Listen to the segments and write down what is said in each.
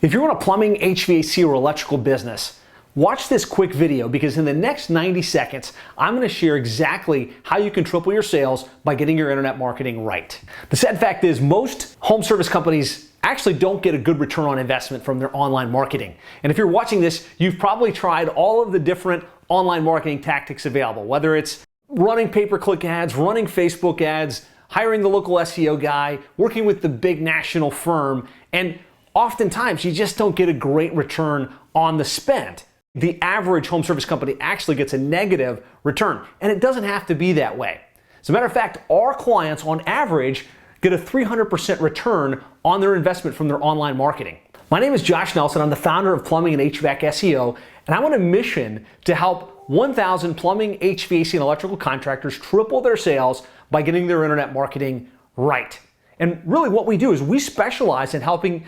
If you're in a plumbing, HVAC, or electrical business, watch this quick video because in the next 90 seconds, I'm going to share exactly how you can triple your sales by getting your internet marketing right. The sad fact is most home service companies actually don't get a good return on investment from their online marketing. And if you're watching this, you've probably tried all of the different online marketing tactics available, whether it's running pay-per-click ads, running Facebook ads, hiring the local SEO guy, working with the big national firm, and oftentimes you just don't get a great return on the spend. The average home service company actually gets a negative return, and it doesn't have to be that way. As a matter of fact, our clients on average get a 300% return on their investment from their online marketing. My name is Josh Nelson. I'm the founder of Plumbing and HVAC SEO, and I'm on a mission to help 1,000 plumbing, HVAC, and electrical contractors triple their sales by getting their internet marketing right. And really what we do is we specialize in helping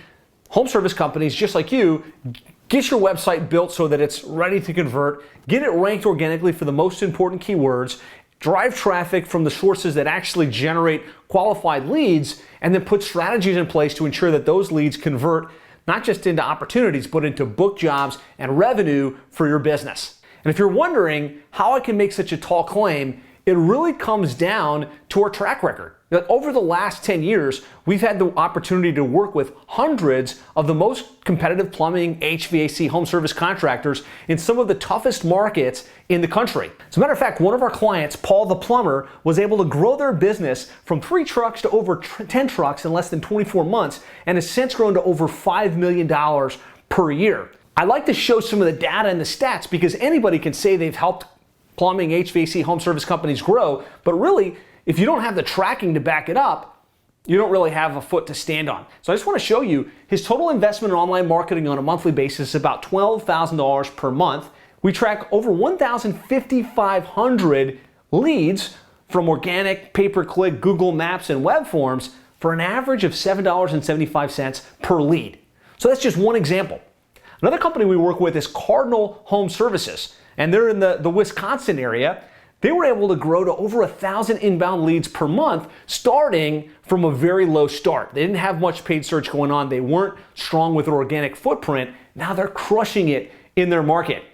home service companies just like you get your website built so that it's ready to convert, get it ranked organically for the most important keywords, drive traffic from the sources that actually generate qualified leads, and then put strategies in place to ensure that those leads convert not just into opportunities, but into book jobs and revenue for your business. And if you're wondering how I can make such a tall claim, it really comes down to our track record. Over the last 10 years, we've had the opportunity to work with hundreds of the most competitive plumbing, HVAC, home service contractors in some of the toughest markets in the country. As a matter of fact, one of our clients, Paul the plumber, was able to grow their business from 3 trucks to over 10 trucks in less than 24 months and has since grown to over $5 million per year. I like to show some of the data and the stats because anybody can say they've helped plumbing, HVAC, home service companies grow, but really, if you don't have the tracking to back it up, you don't really have a foot to stand on. So I just want to show you his total investment in online marketing on a monthly basis is about $12,000 per month. We track over 1,500 leads from organic, pay-per-click, Google Maps, and web forms for an average of $7.75 per lead. So that's just one example. Another company we work with is Cardinal Home Services, and they're in the Wisconsin area. They were able to grow to over 1,000 inbound leads per month, starting from a very low start. They didn't have much paid search going on. They weren't strong with their organic footprint. Now they're crushing it in their market.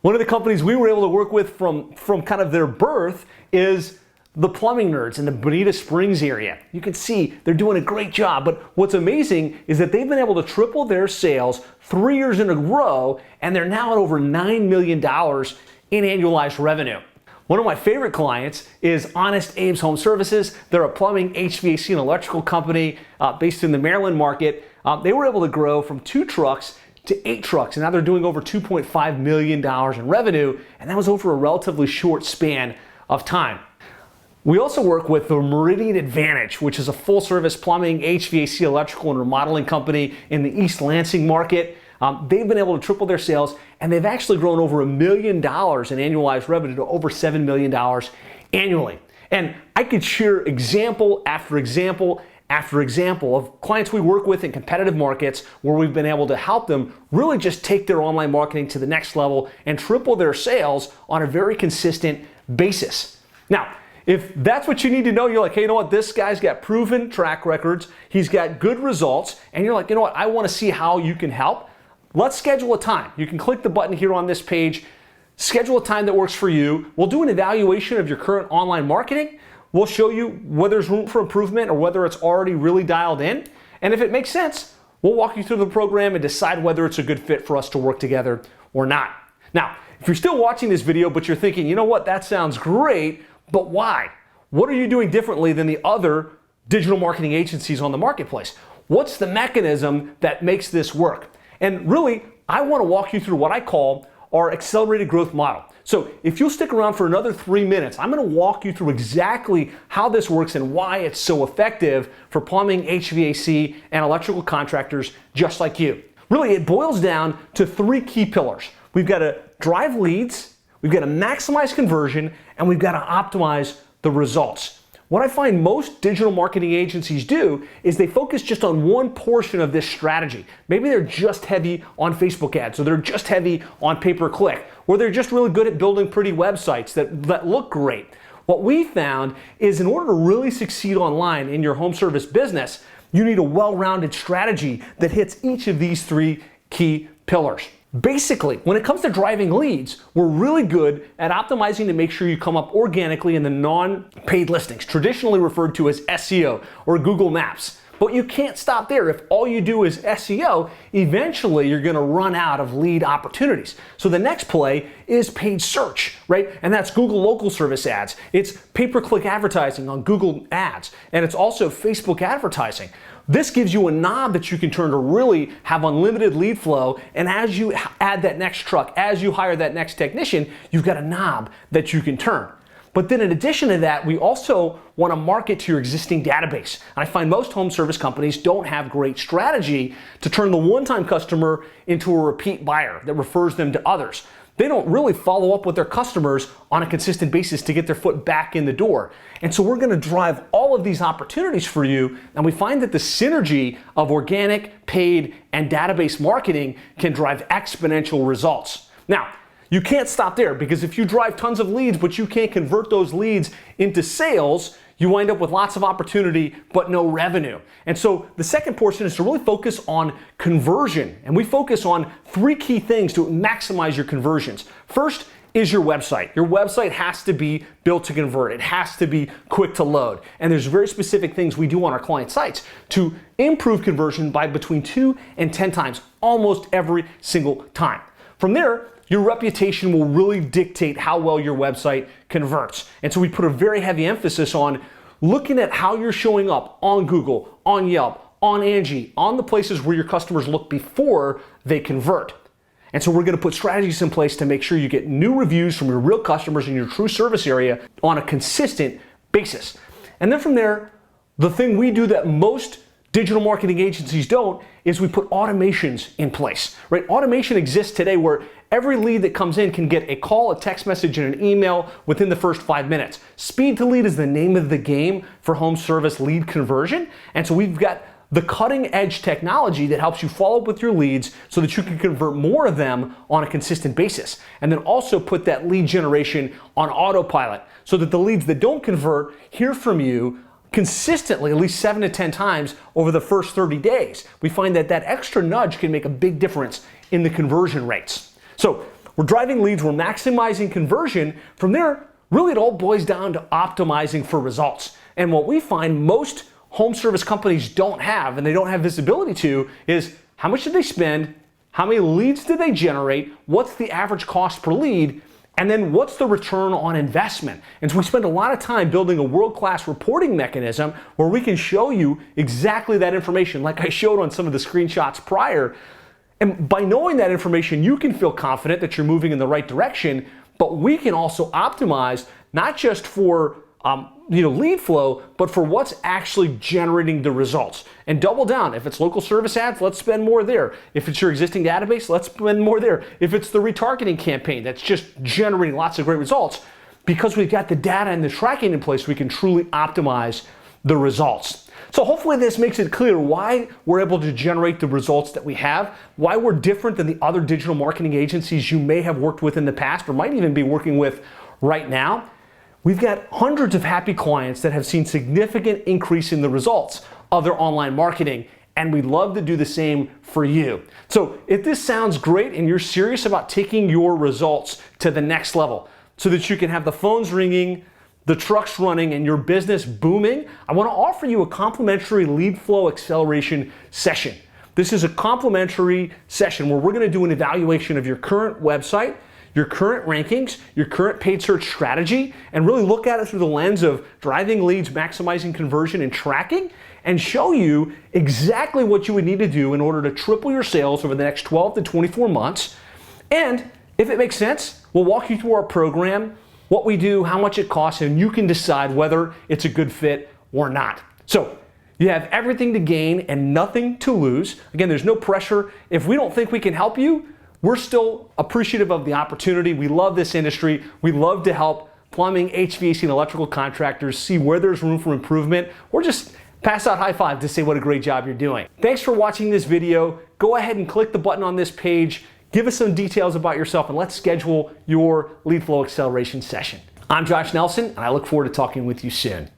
One of the companies we were able to work with from kind of their birth is the Plumbing Nerds in the Bonita Springs area. You can see they're doing a great job, but what's amazing is that they've been able to triple their sales 3 years in a row, and they're now at over $9 million in annualized revenue. One of my favorite clients is Honest Abe's Home Services. They're a plumbing, HVAC, and electrical company based in the Maryland market. They were able to grow from 2 trucks to 8 trucks, and now they're doing over $2.5 million in revenue, and that was over a relatively short span of time. We also work with the Meridian Advantage, which is a full-service plumbing, HVAC, electrical, and remodeling company in the East Lansing market. They've been able to triple their sales, and they've actually grown over $1 million in annualized revenue to over $7 million annually. And I could share example after example after example of clients we work with in competitive markets where we've been able to help them really just take their online marketing to the next level and triple their sales on a very consistent basis. Now, if that's what you need to know, you're like, hey, you know what, this guy's got proven track records, he's got good results, and you're like, you know what, I want to see how you can help. Let's schedule a time. You can click the button here on this page, schedule a time that works for you. We'll do an evaluation of your current online marketing. We'll show you whether there's room for improvement or whether it's already really dialed in. And if it makes sense, we'll walk you through the program and decide whether it's a good fit for us to work together or not. Now, if you're still watching this video, but you're thinking, you know what, that sounds great, but why? What are you doing differently than the other digital marketing agencies on the marketplace? What's the mechanism that makes this work? And really, I want to walk you through what I call our accelerated growth model. So if you'll stick around for another 3 minutes, I'm going to walk you through exactly how this works and why it's so effective for plumbing, HVAC, and electrical contractors just like you. Really, it boils down to 3 key pillars. We've got to drive leads, we've got to maximize conversion, and we've got to optimize the results. What I find most digital marketing agencies do is they focus just on one portion of this strategy. Maybe they're just heavy on Facebook ads, or they're just heavy on pay-per-click, or they're just really good at building pretty websites that look great. What we found is in order to really succeed online in your home service business, You need a well-rounded strategy that hits each of these three key pillars. Basically, when it comes to driving leads, we're really good at optimizing to make sure you come up organically in the non-paid listings, traditionally referred to as SEO or Google Maps. But you can't stop there. If all you do is SEO, eventually you're gonna run out of lead opportunities. So the next play is paid search, right? And that's Google local service ads. It's pay-per-click advertising on Google Ads. And it's also Facebook advertising. This gives you a knob that you can turn to really have unlimited lead flow. And as you add that next truck, as you hire that next technician, you've got a knob that you can turn. But then in addition to that, we also want to market to your existing database. And I find most home service companies don't have great strategy to turn the one-time customer into a repeat buyer that refers them to others. They don't really follow up with their customers on a consistent basis to get their foot back in the door. And so we're going to drive all of these opportunities for you, and we find that the synergy of organic, paid, and database marketing can drive exponential results. Now, you can't stop there, because if you drive tons of leads but you can't convert those leads into sales, you wind up with lots of opportunity but no revenue. And so the second portion is to really focus on conversion. And we focus on three key things to maximize your conversions. First is your website. Your website has to be built to convert. It has to be quick to load. And there's very specific things we do on our client sites to improve conversion by between 2 and 10 times, almost every single time. From there, your reputation will really dictate how well your website converts. And so we put a very heavy emphasis on looking at how you're showing up on Google, on Yelp, on Angie, on the places where your customers look before they convert. And so we're going to put strategies in place to make sure you get new reviews from your real customers in your true service area on a consistent basis. And then from there, the thing we do that most digital marketing agencies don't is we put automations in place, right? Automation exists today where every lead that comes in can get a call, a text message, and an email within the first 5 minutes. Speed to lead is the name of the game for home service lead conversion. And so we've got the cutting edge technology that helps you follow up with your leads so that you can convert more of them on a consistent basis. And then also put that lead generation on autopilot so that the leads that don't convert hear from you consistently, at least 7 to 10 times over the first 30 days. We find that that extra nudge can make a big difference in the conversion rates. So we're driving leads, we're maximizing conversion. From there, really it all boils down to optimizing for results. And what we find most home service companies don't have, and they don't have visibility to, is how much did they spend, how many leads did they generate, what's the average cost per lead, and then what's the return on investment? And so we spend a lot of time building a world-class reporting mechanism where we can show you exactly that information, like I showed on some of the screenshots prior. And by knowing that information, you can feel confident that you're moving in the right direction, but we can also optimize not just for lead flow, but for what's actually generating the results. And double down. If it's local service ads, let's spend more there. If it's your existing database, let's spend more there. If it's the retargeting campaign that's just generating lots of great results, because we've got the data and the tracking in place, we can truly optimize the results. So hopefully this makes it clear why we're able to generate the results that we have, why we're different than the other digital marketing agencies you may have worked with in the past or might even be working with right now. We've got hundreds of happy clients that have seen significant increase in the results of their online marketing, and we'd love to do the same for you. So if this sounds great and you're serious about taking your results to the next level so that you can have the phones ringing, the trucks running, and your business booming, I want to offer you a complimentary lead flow acceleration session. This is a complimentary session where we're going to do an evaluation of your current website, your current rankings, your current paid search strategy, and really look at it through the lens of driving leads, maximizing conversion, and tracking, and show you exactly what you would need to do in order to triple your sales over the next 12 to 24 months. And if it makes sense, we'll walk you through our program, what we do, how much it costs, and you can decide whether it's a good fit or not. So you have everything to gain and nothing to lose. Again, there's no pressure. If we don't think we can help you, we're still appreciative of the opportunity. We love this industry. We love to help plumbing, HVAC, and electrical contractors see where there's room for improvement, or just pass out high five to say what a great job you're doing. Thanks for watching this video. Go ahead and click the button on this page. Give us some details about yourself, and let's schedule your lead flow acceleration session. I'm Josh Nelson, and I look forward to talking with you soon.